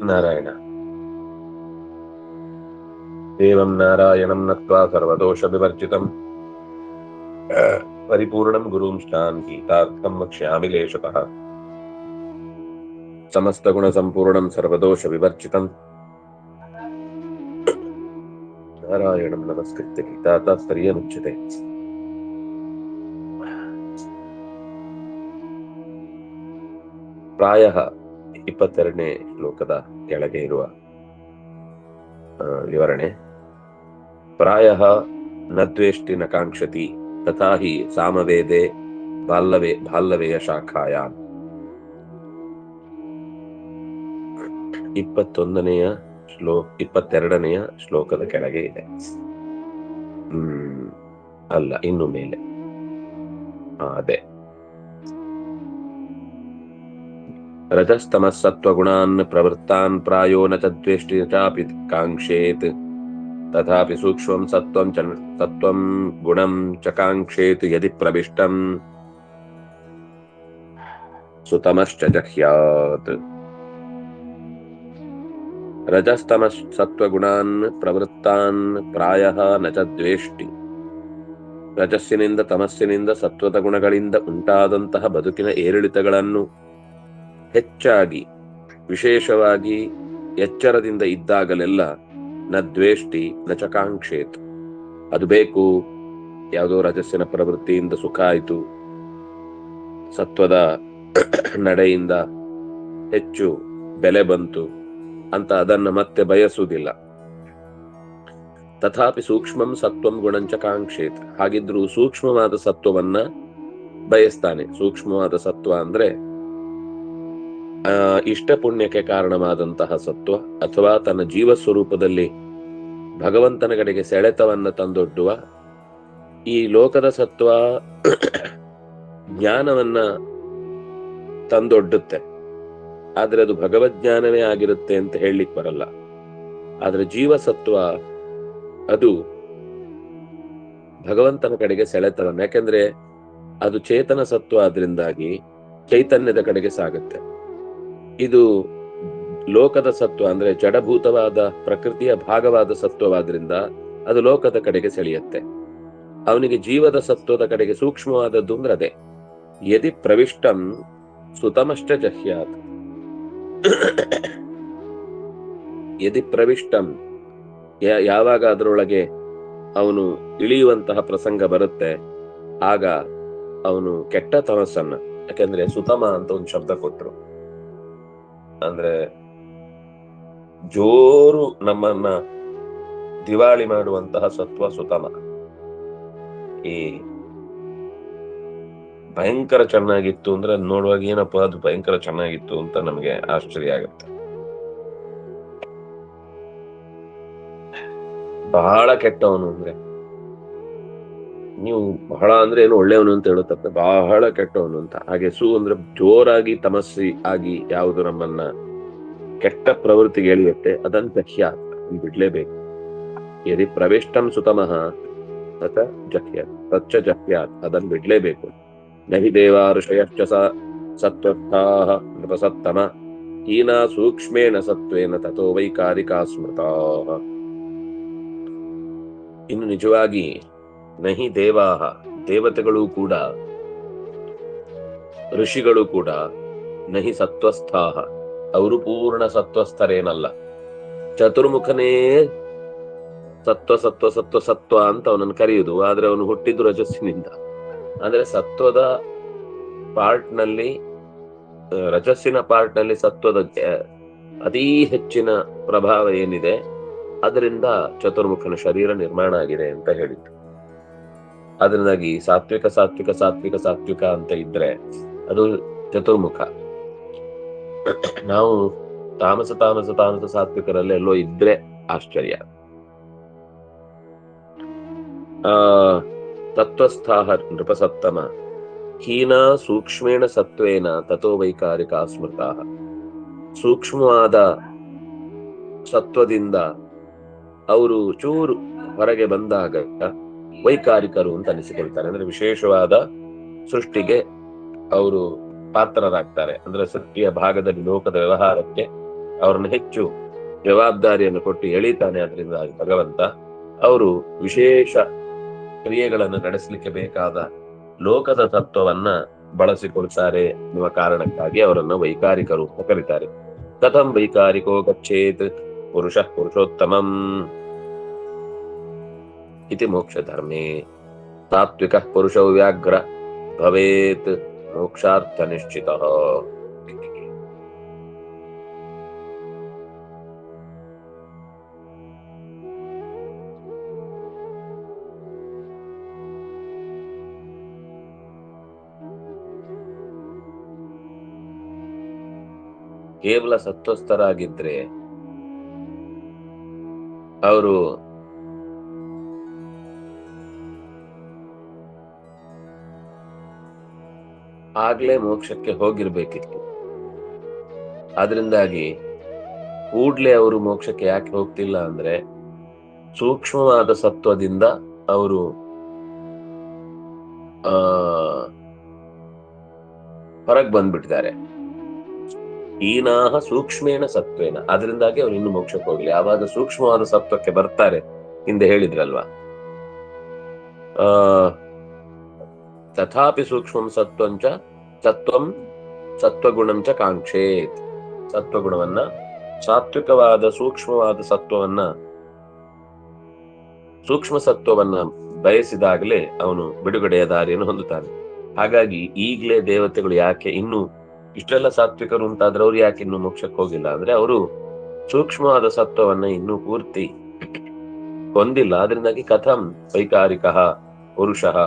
ನಾರಾಯಣ. ದೇವಂ ನಾರಾಯಣಂ ನತ್ವಾ ಸರ್ವದೋಷ ವಿವರ್ಜಿತಂ ಪರಿಪೂರ್ಣಂ ಗುರುಂಶ್ಚಾನ್ ಗೀತಾರ್ಥಂ ವಕ್ಷ್ಯಾಮಿ ಲೇಷತಃ. ಸಮಸ್ತ ಗುಣ ಸಂಪೂರ್ಣಂ ಸರ್ವದೋಷ ವಿವರ್ಜಿತಂ ನಾರಾಯಣಂ ನಮಸ್ಕೃತ್ಯ ಗೀತಾರ್ಥಸ್ತರ್ಯಮುಚ್ಯತೆ. ಪ್ರಾಯಃ 22ನೇ ಶ್ಲೋಕದ ಕೆಳಗೆ ಇರುವ ವಿವರಣೆ. ಪ್ರಾಯಃ ನ ದ್ವೇಷ್ಟಿ ನ ಕಾಂಕ್ಷತಿ ತಥಾ ಹಿ ಸಾಮವೇದೆ ಬಾಲ್ಲವೇಯ ಶಾಖಾಯಾಮ್. 22ನೆಯ ಶ್ಲೋಕದ ಕೆಳಗೆ ಇದೆ. ಅಲ್ಲ, ಇನ್ನು ಮೇಲೆ ಅದೇ. ರಜಸ್ತಮಃ ಸತ್ವಗುಣಾನ್ ಪ್ರವೃತ್ತಾನ್ ಪ್ರಾಯೋ ನ ತದ್ವೇಷ್ಟಿ ಚಾಪಿ ಕಾಂಕ್ಷೇತ್ ತಥಾಪಿ ಸೂಕ್ಷ್ಮಂ ಸತ್ವಂ ಗುಣಂ ಚ ಕಾಂಕ್ಷೇತ್ ಯದಿ ಪ್ರವಿಷ್ಟಂ ಸುತಮಶ್ಚ ಜಹ್ಯಾತ್. ರಜಸ್ತಮಃ ಸತ್ವಗುಣಾನ್ ಪ್ರವೃತ್ತಾನ್ ಪ್ರಾಯಃ ನ ತದ್ವೇಷ್ಟಿ. ರಜಸ್ಸಿನಿಂದ ತಮಸ್ಸಿನಿಂದ ಸತ್ವದ ಗುಣಗಳಿಂದ ಉಂಟಾದಂತಹ ಬದುಕಿನ ಏರಿಳಿತಗಳನ್ನು ಹೆಚ್ಚಾಗಿ ವಿಶೇಷವಾಗಿ ಎಚ್ಚರದಿಂದ ಇದ್ದಾಗಲೆಲ್ಲ ನ ದ್ವೇಷ್ಟಿ ನ ಚ ಕಾಂಕ್ಷೇತ್. ಅದು ಬೇಕು, ಯಾವುದೋ ರಜಸ್ಸಿನ ಪ್ರವೃತ್ತಿಯಿಂದ ಸುಖ ಆಯಿತು, ಸತ್ವದ ನಡೆಯಿಂದ ಹೆಚ್ಚು ಬೆಲೆ ಬಂತು ಅಂತ ಅದನ್ನು ಮತ್ತೆ ಬಯಸುವುದಿಲ್ಲ. ತಥಾಪಿ ಸೂಕ್ಷ್ಮಂ ಸತ್ವಂ ಗುಣಂಚ ಕಾಂಕ್ಷೇತ್. ಹಾಗಿದ್ರೂ ಸೂಕ್ಷ್ಮವಾದ ಸತ್ವವನ್ನ ಬಯಸ್ತಾನೆ. ಸೂಕ್ಷ್ಮವಾದ ಸತ್ವ ಅಂದ್ರೆ ಇಷ್ಟ ಪುಣ್ಯಕ್ಕೆ ಕಾರಣವಾದಂತಹ ಸತ್ವ, ಅಥವಾ ತನ್ನ ಜೀವ ಸ್ವರೂಪದಲ್ಲಿ ಭಗವಂತನ ಕಡೆಗೆ ಸೆಳೆತವನ್ನ ತಂದೊಡ್ಡುವ ಈ ಲೋಕದ ಸತ್ವ ಜ್ಞಾನವನ್ನ ತಂದೊಡ್ಡುತ್ತೆ. ಆದ್ರೆ ಅದು ಭಗವಜ್ಞಾನವೇ ಆಗಿರುತ್ತೆ ಅಂತ ಹೇಳಲಿಕ್ಕೆ ಬರಲ್ಲ. ಆದ್ರೆ ಜೀವಸತ್ವ ಅದು ಭಗವಂತನ ಕಡೆಗೆ ಸೆಳೆತವನ್ನ, ಯಾಕೆಂದ್ರೆ ಅದು ಚೇತನ ಸತ್ವ, ಆದ್ರಿಂದಾಗಿ ಚೈತನ್ಯದ ಕಡೆಗೆ ಸಾಗುತ್ತೆ. ಇದು ಲೋಕದ ಸತ್ವ ಅಂದ್ರೆ ಜಡಭೂತವಾದ ಪ್ರಕೃತಿಯ ಭಾಗವಾದ ಸತ್ವವಾದ್ರಿಂದ ಅದು ಲೋಕದ ಕಡೆಗೆ ಸೆಳೆಯುತ್ತೆ. ಅವನಿಗೆ ಜೀವದ ಸತ್ವದ ಕಡೆಗೆ ಸೂಕ್ಷ್ಮವಾದದ್ದು ಅಂದ್ರೆ ಅದೇ. ಯದಿ ಪ್ರವಿಷ್ಟಂ ಸುತಮಶ್ಚ ಜಹ್ಯಾತ್. ಯದಿ ಪ್ರವಿಷ್ಟಂ, ಯಾವಾಗ ಅದರೊಳಗೆ ಅವನು ಇಳಿಯುವಂತಹ ಪ್ರಸಂಗ ಬರುತ್ತೆ, ಆಗ ಅವನು ಕೆಟ್ಟ ತಮಸ್ಸನ್ನ, ಯಾಕೆಂದ್ರೆ ಸುತಮ ಅಂತ ಒಂದು ಶಬ್ದ ಕೊಟ್ರು, ಅಂದ್ರೆ ಜೋರು ನಮ್ಮನ್ನ ದಿವಾಳಿ ಮಾಡುವಂತಹ ಸತ್ವ ಸುತಮ. ಈ ಭಯಂಕರ ಚೆನ್ನಾಗಿತ್ತು ಅಂದ್ರೆ ನೋಡುವಾಗ ಏನಪ್ಪಾ ಅದು ಭಯಂಕರ ಚೆನ್ನಾಗಿತ್ತು ಅಂತ ನಮಗೆ ಆಶ್ಚರ್ಯ ಆಗುತ್ತೆ. ಬಹಳ ಕೆಟ್ಟವನು ಅಂದ್ರೆ, ನೀವು ಬಹಳ ಅಂದ್ರೆ ಏನು ಒಳ್ಳೆಯವನು ಅಂತ ಹೇಳುತ್ತಪ್ಪ, ಬಹಳ ಕೆಟ್ಟವನು ಅಂತ. ಹಾಗೆ ಅಂದ್ರೆ ಜೋರಾಗಿ ತಮಸ್ಸಿ ಆಗಿ ಯಾವುದು ನಮ್ಮನ್ನ ಕೆಟ್ಟ ಪ್ರವೃತ್ತಿಗೆ ಎಳೆಯುತ್ತೆ, ಅದನ್ನು ಜಹ್ಯಾತ್, ಬಿಡ್ಲೇಬೇಕು. ಯದಿ ಪ್ರವಿಷ್ಟಂ ಸುತಮಃ ತತ ಜಹ್ಯಾತ್, ತಚ್ಚ ಜಹ್ಯಾತ್, ಅದನ್ನು ಬಿಡ್ಲೇಬೇಕು. ನಹಿ ದೇವಾ ಋಷಯಶ್ಚ ಸತ್ವಸ್ಥಾಃ ನೃಪಸತ್ತಮ ಹೀನಾ ಸೂಕ್ಷ್ಮೇಣ ಸತ್ವೇನ ತಥೋ ವೈಕಾರಿಕಾ ಸ್ಮೃತಾಃ. ಇನ್ನು ನಿಜವಾಗಿ ನಹಿ ದೇವಾಹ, ದೇವತೆಗಳು ಕೂಡ, ಋಷಿಗಳು ಕೂಡ, ನಹಿ ಸತ್ವಸ್ಥಾಹ, ಅವರು ಪೂರ್ಣ ಸತ್ವಸ್ಥರೇನಲ್ಲ. ಚತುರ್ಮುಖನೇ ಸತ್ವ ಸತ್ವ ಸತ್ವ ಸತ್ವ ಅಂತ ಅವನನ್ನು ಕರೆಯುವುದು. ಆದ್ರೆ ಅವನು ಹುಟ್ಟಿದ್ದು ರಜಸ್ಸಿನಿಂದ. ಅಂದ್ರೆ ಸತ್ವದ ಪಾರ್ಟ್ ನಲ್ಲಿ, ರಜಸ್ಸಿನ ಪಾರ್ಟ್ ನಲ್ಲಿ ಸತ್ವದ ಅತೀ ಹೆಚ್ಚಿನ ಪ್ರಭಾವ ಏನಿದೆ, ಅದರಿಂದ ಚತುರ್ಮುಖನ ಶರೀರ ನಿರ್ಮಾಣ ಆಗಿದೆ ಅಂತ ಹೇಳಿದ್ರು. ಅದರಿಂದಾಗಿ ಸಾತ್ವಿಕ ಸಾತ್ವಿಕ ಸಾತ್ವಿಕ ಸಾತ್ವಿಕ ಅಂತ ಇದ್ರೆ ಅದು ಚತುರ್ಮುಖ. ನಾವು ತಾಮಸ ತಾಮಸ ತಾಮಸ ಸಾತ್ವಿಕರಲ್ಲಿ ಎಲ್ಲೋ ಇದ್ರೆ ಆಶ್ಚರ್ಯ. ತತ್ವಸ್ಥಾಹ ನೃಪಸತ್ತಮ ಹೀನಾ ಸೂಕ್ಷ್ಮೇಣ ಸತ್ವೇನ ತಥೋ ವೈಕಾರಿಕಾ ಸ್ಮೃತಾಃ. ಸೂಕ್ಷ್ಮವಾದ ಸತ್ವದಿಂದ ಅವರು ಚೂರು ಹೊರಗೆ ಬಂದಾಗ ವೈಕಾರಿಕರು ಅಂತ ಅನಿಸಿಕೊಳ್ತಾರೆ. ಅಂದ್ರೆ ವಿಶೇಷವಾದ ಸೃಷ್ಟಿಗೆ ಅವರು ಪಾತ್ರರಾಗ್ತಾರೆ. ಅಂದ್ರೆ ಸೃಷ್ಟಿಯ ಭಾಗದಲ್ಲಿ ಲೋಕದ ವ್ಯವಹಾರಕ್ಕೆ ಅವ್ರನ್ನ ಹೆಚ್ಚು ಜವಾಬ್ದಾರಿಯನ್ನು ಕೊಟ್ಟು ಎಳಿತಾನೆ. ಅದರಿಂದ ಭಗವಂತ ಅವರು ವಿಶೇಷ ಕ್ರಿಯೆಗಳನ್ನು ನಡೆಸಲಿಕ್ಕೆ ಬೇಕಾದ ಲೋಕದ ತತ್ವವನ್ನ ಬಳಸಿಕೊಳ್ತಾರೆ ಎನ್ನುವ ಕಾರಣಕ್ಕಾಗಿ ಅವರನ್ನು ವೈಕಾರಿಕರು ಅಂತ ಕರೀತಾರೆ. ಕಥಂ ವೈಕಾರಿಕೋ ಗಚ್ಚೇತ್ ಪುರುಷ ಪುರುಷೋತ್ತಮಂ ಇತಿ ಮೋಕ್ಷ ಧರ್ಮೇ ಸಾತ್ವಿಕ ಪುರುಷೋ ವ್ಯಾಘ್ರ ಭವೇತ್ ಮೋಕ್ಷಾರ್ಥ ನಿಶ್ಚಿತ. ಕೇವಲ ಸತ್ವಸ್ಥರಾಗಿದ್ರೆ ಅವರು ಆಗ್ಲೇ ಮೋಕ್ಷಕ್ಕೆ ಹೋಗಿರ್ಬೇಕಿತ್ತು. ಆದ್ರಿಂದಾಗಿ ಕೂಡ್ಲೆ ಅವರು ಮೋಕ್ಷಕ್ಕೆ ಯಾಕೆ ಹೋಗ್ತಿಲ್ಲ ಅಂದ್ರೆ ಸೂಕ್ಷ್ಮವಾದ ಸತ್ವದಿಂದ ಅವರು ಹೊರಗೆ ಬಂದ್ಬಿಟ್ಟಿದ್ದಾರೆ. ಈನಾಹ ಸೂಕ್ಷ್ಮೇಣ ಸತ್ವೇನ, ಅದರಿಂದಾಗಿ ಅವ್ರು ಇನ್ನು ಮೋಕ್ಷಕ್ಕೆ ಹೋಗ್ಲಿ. ಯಾವಾಗ ಸೂಕ್ಷ್ಮವಾದ ಸತ್ವಕ್ಕೆ ಬರ್ತಾರೆ, ಹಿಂದೆ ಹೇಳಿದ್ರಲ್ವಾ, ತಥಾಪಿ ಸೂಕ್ಷ್ಮಂ ಸತ್ವಂಚ ಸತ್ವಂ ಸತ್ವಗುಣಂಚ ಕಾಂಕ್ಷೇತ್. ಸತ್ವಗುಣವನ್ನ, ಸಾತ್ವಿಕವಾದ ಸೂಕ್ಷ್ಮವಾದ ಸತ್ವವನ್ನ, ಸೂಕ್ಷ್ಮ ಸತ್ವವನ್ನ ಬಯಸಿದಾಗಲೇ ಅವನು ಬಿಡುಗಡೆಯ ದಾರಿಯನ್ನು ಹೊಂದುತ್ತಾನೆ. ಹಾಗಾಗಿ ಈಗಲೇ ದೇವತೆಗಳು ಯಾಕೆ ಇನ್ನು ಇಷ್ಟೆಲ್ಲ ಸಾತ್ವಿಕರು ಅಂತಾದ್ರೆ ಅವ್ರು ಯಾಕೆ ಇನ್ನು ಮೋಕ್ಷಕ್ಕೆ ಹೋಗಿಲ್ಲ ಅಂದ್ರೆ ಅವರು ಸೂಕ್ಷ್ಮವಾದ ಸತ್ವವನ್ನ ಇನ್ನೂ ಪೂರ್ತಿ ಹೊಂದಿಲ್ಲ. ಅದರಿಂದಾಗಿ ಕಥಂ ವೈಕಾರಿಕ ಪುರುಷಃ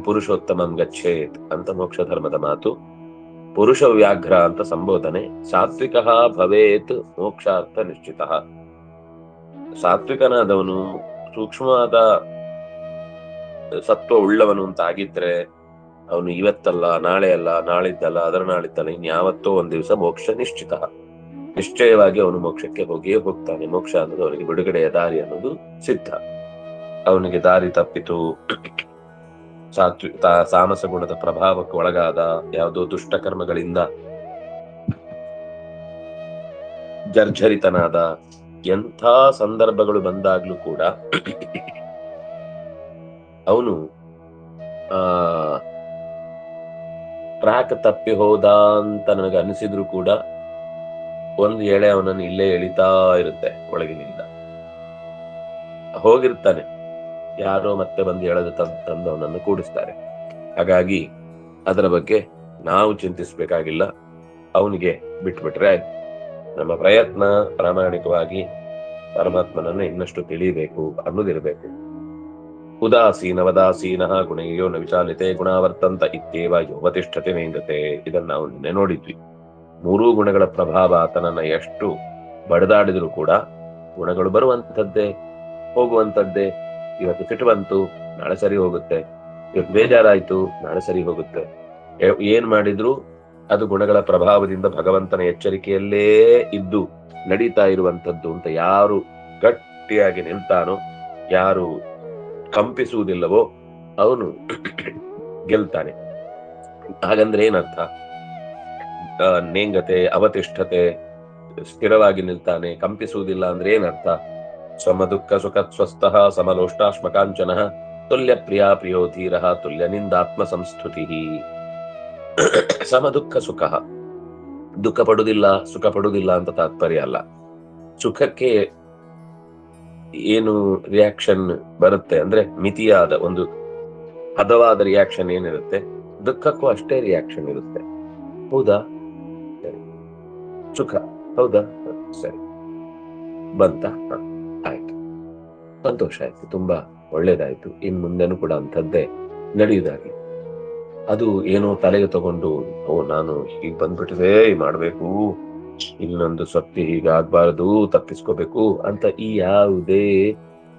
ಪುರುಷೋತ್ತಮಂ ಗಚ್ಚೇತ್ ಅಂತ ಮೋಕ್ಷ ಧರ್ಮದ ಮಾತು. ಪುರುಷ ವ್ಯಾಘ್ರ ಅಂತ ಸಂಬೋಧನೆ. ಸಾತ್ವಿಕ ಭವೇತ್ ಮೋಕ್ಷಾರ್ಥ ನಿಶ್ಚಿತ. ಸಾತ್ವಿಕನಾದವನು ಸೂಕ್ಷ್ಮವಾದ ಸತ್ವ ಉಳ್ಳವನು ಅಂತ ಆಗಿದ್ರೆ ಅವನು ಇವತ್ತಲ್ಲ, ನಾಳೆ ಅಲ್ಲ, ನಾಳಿದ್ದಲ್ಲ, ಅದರ ನಾಳಿದ್ದಲ್ಲ, ಇನ್ಯಾವತ್ತೋ ಒಂದ್ ದಿವಸ ಮೋಕ್ಷ ನಿಶ್ಚಿತ. ನಿಶ್ಚಯವಾಗಿ ಅವನು ಮೋಕ್ಷಕ್ಕೆ ಹೋಗಿಯೇ ಹೋಗ್ತಾನೆ. ಮೋಕ್ಷ ಅನ್ನೋದು ಅವನಿಗೆ ಬಿಡುಗಡೆಯ ದಾರಿ ಅನ್ನೋದು ಸಿದ್ಧ. ಅವನಿಗೆ ದಾರಿ ತಪ್ಪಿತು, ತಾಮಸ ಗುಣದ ಪ್ರಭಾವಕ್ಕೆ ಒಳಗಾದ, ಯಾವುದೋ ದುಷ್ಟ ಕರ್ಮಗಳಿಂದ ಜರ್ಜರಿತನಾದ, ಎಂಥ ಸಂದರ್ಭಗಳು ಬಂದಾಗ್ಲೂ ಕೂಡ ಅವನು ಟ್ರ್ಯಾಕ್ ತಪ್ಪಿ ಹೋದ ಅಂತ ನನಗೆ ಅನಿಸಿದ್ರು ಕೂಡ ಒಂದು ಎಳೆ ಅವನನ್ನು ಇಲ್ಲೇ ಎಳಿತಾ ಇರುತ್ತೆ ಒಳಗಿನಿಂದ. ಹೋಗಿರ್ತಾನೆ, ಯಾರೋ ಮತ್ತೆ ಬಂದು ಎಳೆದು ತಂದು ಅವನನ್ನು ಕೂಡಿಸ್ತಾರೆ. ಹಾಗಾಗಿ ಅದರ ಬಗ್ಗೆ ನಾವು ಚಿಂತಿಸ್ಬೇಕಾಗಿಲ್ಲ, ಅವನಿಗೆ ಬಿಟ್ಬಿಟ್ರೆ ಆಯ್ತು. ನಮ್ಮ ಪ್ರಯತ್ನ ಪ್ರಾಮಾಣಿಕವಾಗಿ ಪರಮಾತ್ಮನನ್ನ ಇನ್ನಷ್ಟು ತಿಳಿಬೇಕು ಅನ್ನೋದಿರ್ಬೇಕು. ಉದಾಸೀನವದಾಸೀನ ಗುಣಯೋ ನ ವಿಚಾಲಿತೆ ಗುಣಾವರ್ತಂತ ಇತ್ಯೇವ ಯೋವತಿಷ್ಠತೆ ನೇಂದ್ರತೆ. ಇದನ್ನ ನಾವು ನಿನ್ನೆ ನೋಡಿದ್ವಿ. ಮೂರೂ ಗುಣಗಳ ಪ್ರಭಾವ ಆತನನ್ನ ಎಷ್ಟು ಬಡದಾಡಿದ್ರು ಕೂಡ ಗುಣಗಳು ಬರುವಂತದ್ದೇ, ಹೋಗುವಂತದ್ದೇ. ಇವತ್ತು ಸಿಟ್ಟು ಬಂತು, ನಾಳೆ ಸರಿ ಹೋಗುತ್ತೆ. ಇವತ್ತು ಬೇಜಾರಾಯ್ತು, ನಾಳೆ ಸರಿ ಹೋಗುತ್ತೆ. ಏನ್ ಮಾಡಿದ್ರು ಅದು ಗುಣಗಳ ಪ್ರಭಾವದಿಂದ ಭಗವಂತನ ಎಚ್ಚರಿಕೆಯಲ್ಲೇ ಇದ್ದು ನಡೀತಾ ಇರುವಂತದ್ದು ಅಂತ ಯಾರು ಗಟ್ಟಿಯಾಗಿ ನಿಲ್ತಾನೋ, ಯಾರು ಕಂಪಿಸುವುದಿಲ್ಲವೋ ಅವನು ಗೆಲ್ತಾನೆ. ಹಾಗಂದ್ರೆ ಏನರ್ಥ? ನೇಂಗತೆ, ಅವತಿಷ್ಠತೆ, ಸ್ಥಿರವಾಗಿ ನಿಲ್ತಾನೆ. ಕಂಪಿಸುವುದಿಲ್ಲ ಅಂದ್ರೆ ಏನರ್ಥ? ಸಮ ದುಃಖ ಸುಖ ಸ್ವಸ್ಥಃ ಸಮಲೋಷ್ಟಾಶ್ಮಕಾಂಚನ ತುಲ್ಯ ಪ್ರಿಯಾ ಪ್ರಿಯೋ ಧೀರ ತುಲ್ಯ ನಿಂದಾತ್ಮ ಸಂಸ್ತುತಿ. ಸಮ ದುಃಖ ಸುಖ, ದುಃಖ ಪಡುವುದಿಲ್ಲ ಸುಖ ಪಡುವುದಿಲ್ಲ ಅಂತ ತಾತ್ಪರ್ಯ ಅಲ್ಲ. ಸುಖಕ್ಕೆ ಏನು ರಿಯಾಕ್ಷನ್ ಬರುತ್ತೆ ಅಂದ್ರೆ ಮಿತಿಯಾದ ಒಂದು ಹದವಾದ ರಿಯಾಕ್ಷನ್ ಏನಿರುತ್ತೆ, ದುಃಖಕ್ಕೂ ಅಷ್ಟೇ ರಿಯಾಕ್ಷನ್ ಇರುತ್ತೆ. ಹೌದಾ, ಸರಿ. ಸುಖ ಹೌದಾ, ಸರಿ, ಬಂತ, ಆಯ್ತು, ಸಂತೋಷ ಆಯ್ತು, ತುಂಬಾ ಒಳ್ಳೇದಾಯ್ತು, ಇನ್ ಮುಂದೆನೂ ಕೂಡ ಅಂಥದ್ದೇ ನಡೆಯುವುದಾಗಿ. ಅದು ಏನೋ ತಲೆಗೆ ತಗೊಂಡು ನಾನು ಹೀಗೆ ಬಂದ್ಬಿಟ್ಟಿದೆ, ಮಾಡ್ಬೇಕು, ಇನ್ನೊಂದು ಸತ್ತಿ ಹೀಗಾಗಬಾರದು, ತಪ್ಪಿಸ್ಕೋಬೇಕು ಅಂತ ಈ ಯಾವುದೇ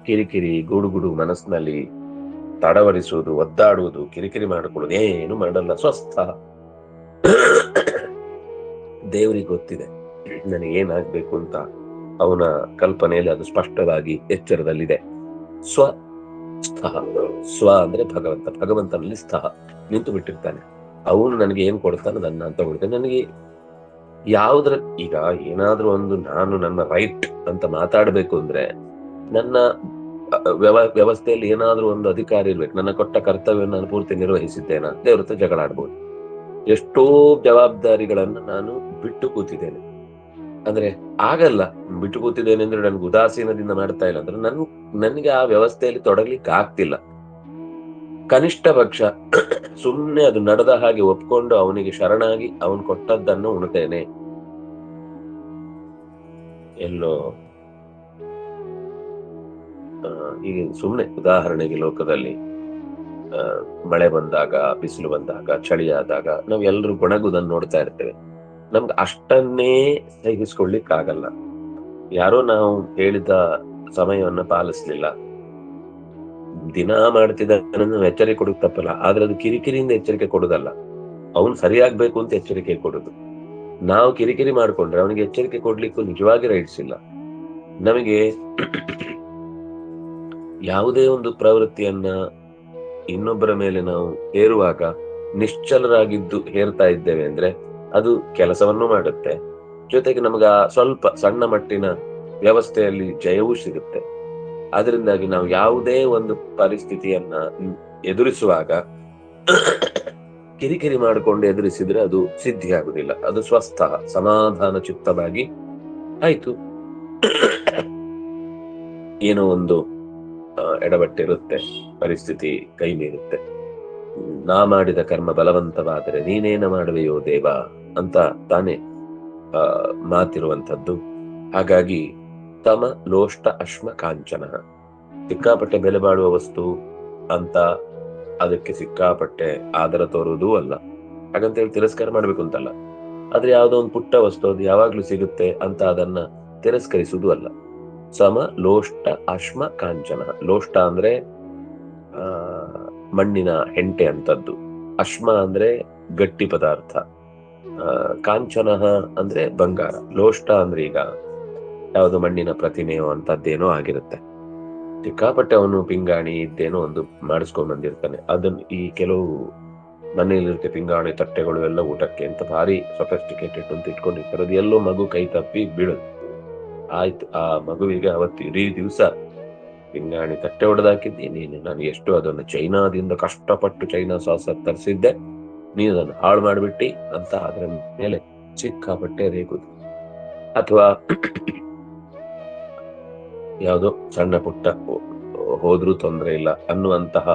ಕಿರಿಕಿರಿ ಗುಡುಗುಡು ಮನಸ್ಸಿನಲ್ಲಿ ತಡವರಿಸುವುದು, ಒದ್ದಾಡುವುದು, ಕಿರಿಕಿರಿ ಮಾಡಿಕೊಳ್ಳುವುದು ಏನು ಮಾಡಲ್ಲ. ಸ್ವಸ್ಥ. ದೇವರಿಗೆ ಗೊತ್ತಿದೆ ನನಗೇನಾಗ್ಬೇಕು ಅಂತ. ಅವನ ಕಲ್ಪನೆಯಲ್ಲಿ ಅದು ಸ್ಪಷ್ಟವಾಗಿ ಎಚ್ಚರದಲ್ಲಿದೆ. ಸ್ವಸ್ಥ. ಸ್ವ ಅಂದ್ರೆ ಭಗವಂತ, ಭಗವಂತನಲ್ಲಿ ಸ್ಥಃ ನಿಂತು ಬಿಟ್ಟಿರ್ತಾನೆ. ಅವನು ನನಗೆ ಏನ್ ಕೊಡ್ತಾನೆ ಅದನ್ನ ಅಂತ ಕೊಡ್ತಾನೆ. ನನಗೆ ಯಾವುದ್ರ ಈಗ ಏನಾದ್ರೂ ಒಂದು ನಾನು ನನ್ನ ರೈಟ್ ಅಂತ ಮಾತಾಡ್ಬೇಕು ಅಂದ್ರೆ ನನ್ನ ವ್ಯವಸ್ಥೆಯಲ್ಲಿ ಏನಾದ್ರೂ ಒಂದು ಅಧಿಕಾರ ಇರ್ಬೇಕು. ನನ್ನ ಕೊಟ್ಟ ಕರ್ತವ್ಯವನ್ನು ನಾನು ಪೂರ್ತಿ ನಿರ್ವಹಿಸಿದ್ದೇನಾ, ದೇವ್ರ ಹತ್ರ ಜಗಳ ಆಡ್ಬೋದು. ಎಷ್ಟೋ ಜವಾಬ್ದಾರಿಗಳನ್ನ ನಾನು ಬಿಟ್ಟು ಕೂತಿದ್ದೇನೆ. ಅಂದ್ರೆ ಆಗಲ್ಲ, ಬಿಟ್ಟು ಕೂತಿದ್ದೇನೆ ಅಂದ್ರೆ ನನ್ಗೆ ಉದಾಸೀನದಿಂದ ಮಾಡ್ತಾ ಇಲ್ಲ ಅಂದ್ರೆ ನನಗೆ ಆ ವ್ಯವಸ್ಥೆಯಲ್ಲಿ ತೊಡಗ್ಲಿಕ್ಕೆ ಆಗ್ತಿಲ್ಲ. ಕನಿಷ್ಠ ಪಕ್ಷ ಸುಮ್ನೆ ಅದು ನಡೆದ ಹಾಗೆ ಒಪ್ಕೊಂಡು ಅವನಿಗೆ ಶರಣಾಗಿ ಅವನು ಕೊಟ್ಟದ್ದನ್ನು ಉಣ್ತೇನೆ. ಎಲ್ಲೋ ಈಗ ಸುಮ್ನೆ ಉದಾಹರಣೆಗೆ ಲೋಕದಲ್ಲಿ ಮಳೆ ಬಂದಾಗ, ಬಿಸಿಲು ಬಂದಾಗ, ಚಳಿ ಆದಾಗ ನಾವ್ ಎಲ್ರು ಗೊಣಗುದನ್ನು ನೋಡ್ತಾ ಇರ್ತೇವೆ. ನಮ್ಗೆ ಅಷ್ಟನ್ನೇ ಸಹಿಸ್ಕೊಳ್ಲಿಕ್ಕೆ ಆಗಲ್ಲ. ಯಾರೋ ನಾವು ಹೇಳಿದ ಸಮಯವನ್ನ ಪಾಲಿಸ್ಲಿಲ್ಲ, ದಿನ ಮಾಡ್ತಿದ್ದ ಎಚ್ಚರಿಕೆ ಕೊಡುದು ತಪ್ಪಲ್ಲ, ಆದ್ರೆ ಅದು ಕಿರಿಕಿರಿಯಿಂದ ಎಚ್ಚರಿಕೆ ಕೊಡುದಲ್ಲ, ಅವನು ಸರಿಯಾಗ್ಬೇಕು ಅಂತ ಎಚ್ಚರಿಕೆ ಕೊಡುದು. ನಾವು ಕಿರಿಕಿರಿ ಮಾಡ್ಕೊಂಡ್ರೆ ಅವನಿಗೆ ಎಚ್ಚರಿಕೆ ಕೊಡ್ಲಿಕ್ಕೂ ನಿಜವಾಗಿ ರೈಟ್ಸ್ ಇಲ್ಲ. ನಮಗೆ ಯಾವುದೇ ಒಂದು ಪ್ರವೃತ್ತಿಯನ್ನ ಇನ್ನೊಬ್ಬರ ಮೇಲೆ ನಾವು ಹೇರುವಾಗ ನಿಶ್ಚಲರಾಗಿದ್ದು ಹೇರ್ತಾ ಇದ್ದೇವೆ ಅಂದ್ರೆ ಅದು ಕೆಲಸವನ್ನು ಮಾಡುತ್ತೆ, ಜೊತೆಗೆ ನಮಗ ಸ್ವಲ್ಪ ಸಣ್ಣ ಮಟ್ಟಿನ ವ್ಯವಸ್ಥೆಯಲ್ಲಿ ಜಯವೂ ಸಿಗುತ್ತೆ. ಅದರಿಂದಾಗಿ ನಾವು ಯಾವುದೇ ಒಂದು ಪರಿಸ್ಥಿತಿಯನ್ನ ಎದುರಿಸುವಾಗ ಕಿರಿಕಿರಿ ಮಾಡಿಕೊಂಡು ಎದುರಿಸಿದ್ರೆ ಅದು ಸಿದ್ಧಿ ಆಗುದಿಲ್ಲ. ಅದು ಸ್ವಸ್ಥ ಸಮಾಧಾನ ಚಿತ್ತವಾಗಿ ಆಯ್ತು. ಏನೋ ಒಂದು ಎಡವಟ್ಟಿರುತ್ತೆ, ಪರಿಸ್ಥಿತಿ ಕೈ ಮೀರುತ್ತೆ. ನಾ ಮಾಡಿದ ಕರ್ಮ ಬಲವಂತವಾದರೆ ನೀನೇನ ಮಾಡುವೆಯೋ ದೇವ ಅಂತ ತಾನೇ ಮಾತಿರುವಂಥದ್ದು. ಹಾಗಾಗಿ ತಮ ಲೋಷ್ಟ ಅಶ್ಮ ಕಾಂಚನ, ಸಿಕ್ಕಾಪಟ್ಟೆ ಬೆಲೆ ಬಾಳುವ ವಸ್ತು ಅಂತ ಅದಕ್ಕೆ ಸಿಕ್ಕಾಪಟ್ಟೆ ಆದರ ತೋರುವುದೂ ಅಲ್ಲ, ಹಾಗಂತೇಳಿ ತಿರಸ್ಕಾರ ಮಾಡ್ಬೇಕು ಅಂತಲ್ಲ. ಆದ್ರೆ ಯಾವುದೋ ಒಂದು ಪುಟ್ಟ ವಸ್ತು ಅದು ಯಾವಾಗ್ಲೂ ಸಿಗುತ್ತೆ ಅಂತ ಅದನ್ನ ತಿರಸ್ಕರಿಸುವುದು ಅಲ್ಲ. ಸಮ ಲೋಷ್ಟ ಅಶ್ಮ ಕಾಂಚನ. ಲೋಷ್ಟ ಅಂದ್ರೆ ಮಣ್ಣಿನ ಹೆಂಟೆ ಅಂತದ್ದು, ಅಶ್ಮ ಅಂದ್ರೆ ಗಟ್ಟಿ ಪದಾರ್ಥ, ಕಾಂಚನ ಅಂದ್ರೆ ಬಂಗಾರ, ಲೋಷ್ಟ ಅಂದ್ರೆ ಈಗ ಯಾವುದು ಮಣ್ಣಿನ ಪ್ರತಿಮೆಯೋ ಅಂತದ್ದೇನೋ ಆಗಿರುತ್ತೆ. ಸಿಕ್ಕಾಪಟ್ಟೆ ಅವನು ಪಿಂಗಾಣಿ ಇದ್ದೇನೋ ಒಂದು ಮಾಡಿಸ್ಕೊಂಡ್ ಬಂದಿರ್ತಾನೆ. ಅದನ್ನ ಈ ಕೆಲವು ಮನೆಯಲ್ಲಿರುತ್ತೆ ಪಿಂಗಾಣಿ ತಟ್ಟೆಗಳು ಎಲ್ಲ ಊಟಕ್ಕೆ ಅಂತ ಭಾರಿ ಸೊಫೆಸ್ಟಿಕೇಟೆಡ್ ಅಂತ ಇಟ್ಕೊಂಡಿರ್ತಾರೆ. ಅದು ಎಲ್ಲೋ ಮಗು ಕೈ ತಪ್ಪಿ ಬೀಳುದು, ಆಯ್ತು ಆ ಮಗುವಿಗೆ ಅವತ್ತು ಇಡೀ ದಿವಸ ಪಿಂಗಾಣಿ ತಟ್ಟೆ ಹೊಡೆದಾಕಿದ್ದೀನಿ, ನಾನು ಎಷ್ಟು ಅದನ್ನು ಚೈನಾದಿಂದ ಕಷ್ಟಪಟ್ಟು ಚೈನಾ ಸಾಸ್ ತರಿಸಿದ್ದೆ, ನೀನು ಅದನ್ನು ಹಾಳು ಮಾಡಿಬಿಟ್ಟಿ ಅಂತ ಅದರ ಮೇಲೆ ಸಿಕ್ಕಾಪಟ್ಟೆ ರೇಗುದು. ಅಥವಾ ಯಾವುದೋ ಸಣ್ಣ ಪುಟ್ಟ ಹೋದ್ರೂ ತೊಂದರೆ ಇಲ್ಲ ಅನ್ನುವಂತಹ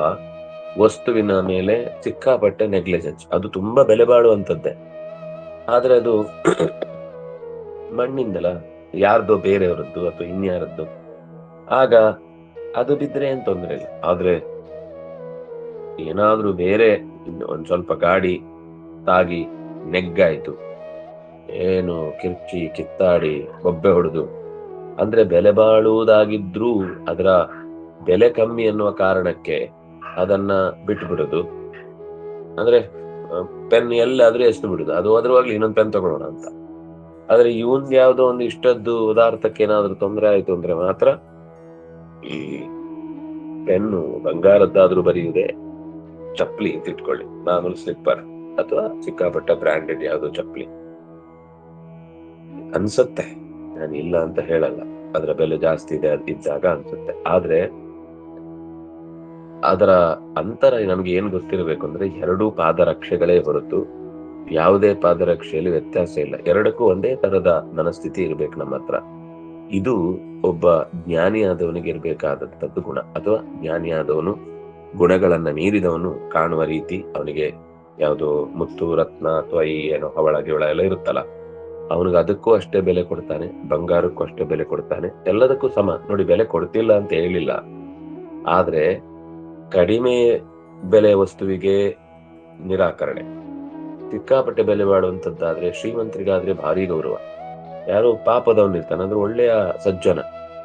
ವಸ್ತುವಿನ ಮೇಲೆ ಸಿಕ್ಕಾಪಟ್ಟೆ ನೆಗ್ಲಿಜೆನ್ಸ್, ಅದು ತುಂಬಾ ಬೆಲೆ ಬಾಳುವಂಥದ್ದೇ, ಆದ್ರೆ ಅದು ಮಣ್ಣಿಂದಲ್ಲ, ಯಾರ್ದೋ ಬೇರೆಯವರದ್ದು ಅಥವಾ ಇನ್ಯಾರದ್ದು, ಆಗ ಅದು ಬಿದ್ರೆ ಏನ್ ತೊಂದರೆ ಇಲ್ಲ. ಆದ್ರೆ ಏನಾದ್ರೂ ಬೇರೆ ಒಂದ್ ಸ್ವಲ್ಪ ಗಾಡಿ ತಾಗಿ ನೆಗ್ಗಾಯ್ತು, ಏನು ಕಿರ್ಚಿ ಕಿತ್ತಾಡಿ ಬೊಬ್ಬೆ ಹೊಡೆದು ಅಂದ್ರೆ ಬೆಲೆ ಬಾಳುವುದಾಗಿದ್ರೂ ಅದರ ಬೆಲೆ ಕಮ್ಮಿ ಅನ್ನುವ ಕಾರಣಕ್ಕೆ ಅದನ್ನ ಬಿಟ್ಟು ಬಿಡುದು. ಅಂದ್ರೆ ಪೆನ್ ಎಲ್ಲಾದ್ರೂ ಎಸ್ದು ಬಿಡುದು, ಅದು ಹೋದ್ರವಾಗ್ಲಿ ಇನ್ನೊಂದು ಪೆನ್ ತಗೊಳ್ಳೋಣ ಅಂತ. ಆದ್ರೆ ಇವನ್ ಯಾವ್ದೋ ಒಂದು ಇಷ್ಟದ್ದು ಪದಾರ್ಥಕ್ಕೆ ಏನಾದ್ರೂ ತೊಂದರೆ ಆಯ್ತು ಅಂದ್ರೆ ಮಾತ್ರ ಈ ಪೆನ್ನು ಬಂಗಾರದ್ದಾದ್ರೂ ಬರೆಯುವುದೇ, ಚಪ್ಪಲಿ ಅಂತ ಇಟ್ಕೊಳ್ಳಿ, ಮಾಮೂಲು ಸ್ಲಿಪ್ಪರ್ ಅಥವಾ ಸಿಕ್ಕಾಪಟ್ಟ ಬ್ರಾಂಡೆಡ್ ಯಾವ್ದೋ ಚಪ್ಪಲಿ ಅನ್ಸುತ್ತೆ, ನಾನು ಇಲ್ಲ ಅಂತ ಹೇಳಲ್ಲ, ಅದರ ಬೆಲೆ ಜಾಸ್ತಿ ಇದೆ ಇದ್ದಾಗ ಅನ್ಸುತ್ತೆ. ಆದ್ರೆ ಅದರ ಅಂತರ ನಮ್ಗೆ ಏನ್ ಗೊತ್ತಿರಬೇಕು ಅಂದ್ರೆ ಎರಡೂ ಪಾದರಕ್ಷೆಗಳೇ ಹೊರತು ಯಾವುದೇ ಪಾದರಕ್ಷೆಯಲ್ಲಿ ವ್ಯತ್ಯಾಸ ಇಲ್ಲ, ಎರಡಕ್ಕೂ ಒಂದೇ ತರದ ಮನಸ್ಥಿತಿ ಇರ್ಬೇಕು ನಮ್ಮ ಹತ್ರ. ಇದು ಒಬ್ಬ ಜ್ಞಾನಿಯಾದವನಿಗೆ ಇರ್ಬೇಕಾದಂಥದ್ದು ಗುಣ, ಅಥವಾ ಜ್ಞಾನಿಯಾದವನು ಗುಣಗಳನ್ನ ಮೀರಿದವನು ಕಾಣುವ ರೀತಿ. ಅವನಿಗೆ ಯಾವುದು ಮುತ್ತು ರತ್ನ ಅಥವಾ ಈ ಏನೋ ಹವಳ ಗಿವಳ ಎಲ್ಲ ಇರುತ್ತಲ್ಲ, ಅವನಿಗೆ ಅದಕ್ಕೂ ಅಷ್ಟೇ ಬೆಲೆ ಕೊಡ್ತಾನೆ, ಬಂಗಾರಕ್ಕೂ ಅಷ್ಟೇ ಬೆಲೆ ಕೊಡ್ತಾನೆ, ಎಲ್ಲದಕ್ಕೂ ಸಮ. ನೋಡಿ, ಬೆಲೆ ಕೊಡ್ತಿಲ್ಲ ಅಂತ ಹೇಳಿಲ್ಲ, ಆದ್ರೆ ಕಡಿಮೆ ಬೆಲೆ ವಸ್ತುವಿಗೆ ನಿರಾಕರಣೆ, ಸಿಕ್ಕಾಪಟ್ಟೆ ಬೆಲೆ ಬಾಳುವಂತದ್ದಾದ್ರೆ ಶ್ರೀಮಂತರಿಗಾದ್ರೆ ಭಾರಿ ಗೌರವ. ಯಾರೋ ಪಾಪದವನಿರ್ತಾನೆ ಅಂದ್ರೆ ಒಳ್ಳೆಯ ಸಜ್ಜನ,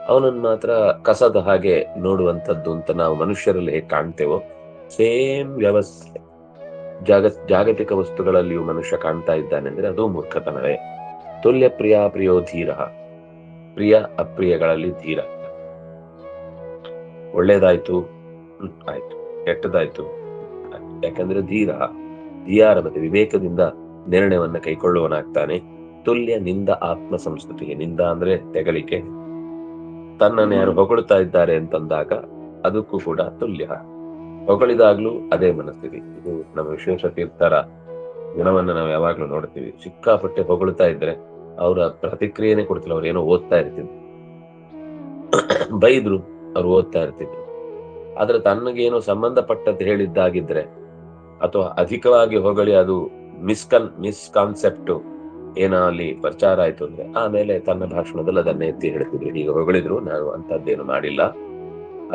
ಅವನನ್ನ ಮಾತ್ರ ಕಸದ ಹಾಗೆ ನೋಡುವಂಥದ್ದು ಅಂತ ನಾವು ಮನುಷ್ಯರಲ್ಲಿ ಹೇಗೆ ಕಾಣ್ತೇವೋ ಸೇಮ್ ವ್ಯವಸ್ಥೆ ಜಾಗತಿಕ ವಸ್ತುಗಳಲ್ಲಿಯೂ ಮನುಷ್ಯ ಕಾಣ್ತಾ ಇದ್ದಾನೆ ಅಂದ್ರೆ ಅದು ಮೂರ್ಖತನವೇ. ತುಲ್ಯ ಪ್ರಿಯ ಪ್ರಿಯೋ ಧೀರ, ಪ್ರಿಯ ಅಪ್ರಿಯಗಳಲ್ಲಿ ಧೀರ. ಒಳ್ಳೇದಾಯ್ತು ಆಯ್ತು, ಕೆಟ್ಟದಾಯ್ತು ಯಾಕಂದ್ರೆ ಧೀರ ಧಿಯಾರ ಮತ್ತೆ ವಿವೇಕದಿಂದ ನಿರ್ಣಯವನ್ನ ಕೈಗೊಳ್ಳುವನಾಗ್ತಾನೆ. ತುಲ್ಯ ನಿಂದ ಆತ್ಮ ಸಂಸ್ಕೃತಿ. ನಿಂದ ಅಂದ್ರೆ ತೆಗಳಿಕೆ. ತನ್ನನ್ನು ಯಾರು ಹೊಗಳುತ್ತಾ ಇದ್ದಾರೆ ಅಂತಂದಾಗ ಅದಕ್ಕೂ ಕೂಡ ತುಲ್ಯ. ಹೊಗಳಿದಾಗ್ಲೂ ಅದೇ ಮನಸ್ಥಿತಿ. ಇದು ನಮ್ಮ ವಿಶ್ವೇಶ ತೀರ್ಥರ ಗುಣವನ್ನ ನಾವು ಯಾವಾಗ್ಲೂ ನೋಡ್ತೀವಿ. ಸಿಕ್ಕಾಪಟ್ಟೆ ಹೊಗಳುತ್ತಾ ಇದ್ರೆ ಅವರ ಪ್ರತಿಕ್ರಿಯೆನೆ ಕೊಡ್ತಿಲ್ಲ. ಅವ್ರು ಏನೋ ಓದ್ತಾ ಇರ್ತಿದ್ರು, ಬೈದ್ರು ಅವ್ರು ಓದ್ತಾ ಇರ್ತಿದ್ರು. ಆದ್ರೆ ತನ್ನಗೇನೋ ಸಂಬಂಧಪಟ್ಟದ್ದು ಹೇಳಿದ್ದಾಗಿದ್ರೆ ಅಥವಾ ಅಧಿಕವಾಗಿ ಹೊಗಳಿ ಅದು ಮಿಸ್ಕಾನ್ಸೆಪ್ಟ್ ಏನೋ ಅಲ್ಲಿ ಪ್ರಚಾರ ಆಯ್ತು ಅಂದ್ರೆ ಆಮೇಲೆ ತನ್ನ ಭಾಷಣದಲ್ಲಿ ಅದನ್ನೇ ಎತ್ತಿ ಹೇಳ್ತಿದ್ರು. ಈಗ ಹೊಗಳಿದ್ರು, ನಾನು ಅಂತದ್ದೇನು ಮಾಡಿಲ್ಲ,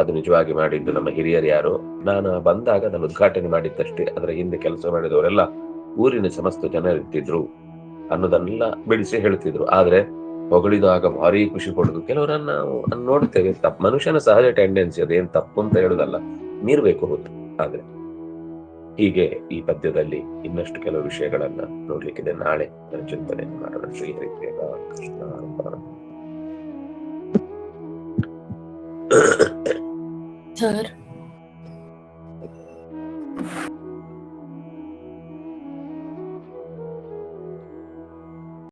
ಅದು ನಿಜವಾಗಿ ಮಾಡಿದ್ದು ನಮ್ಮ ಹಿರಿಯರು ಯಾರು, ನಾನು ಬಂದಾಗ ಅದನ್ನು ಉದ್ಘಾಟನೆ ಮಾಡಿದ್ದಷ್ಟೇ, ಅದರ ಹಿಂದೆ ಕೆಲಸ ಮಾಡಿದವರೆಲ್ಲ ಊರಿನ ಸಮಸ್ತ ಜನರಿರ್ತಿದ್ರು ಅನ್ನೋದನ್ನೆಲ್ಲ ಬಿಡಿಸಿ ಹೇಳ್ತಿದ್ರು. ಆದ್ರೆ ಹೊಗಳಿದಾಗ ಭಾರಿ ಖುಷಿ ಪಡುದು ಕೆಲವರನ್ನ ನೋಡ್ತೇವೆ. ಮನುಷ್ಯನ ಸಹಜ ಟೆಂಡೆನ್ಸಿ, ಅದೇನ್ ತಪ್ಪು ಅಂತ ಹೇಳುದಲ್ಲ, ಮೀರ್ಬೇಕು ಹೋದ್ರು. ಆದ್ರೆ ಹೀಗೆ ಈ ಪದ್ಯದಲ್ಲಿ ಇನ್ನಷ್ಟು ಕೆಲವು ವಿಷಯಗಳನ್ನ ನೋಡ್ಲಿಕ್ಕಿದೆ. ನಾಳೆ ನನ್ನ ಚಿಂತನೆ ಮಾಡೋಣ. ಶ್ರೀ ಹರಿಪ್ರಿಯ ಕೃಷ್ಣ ಸರ್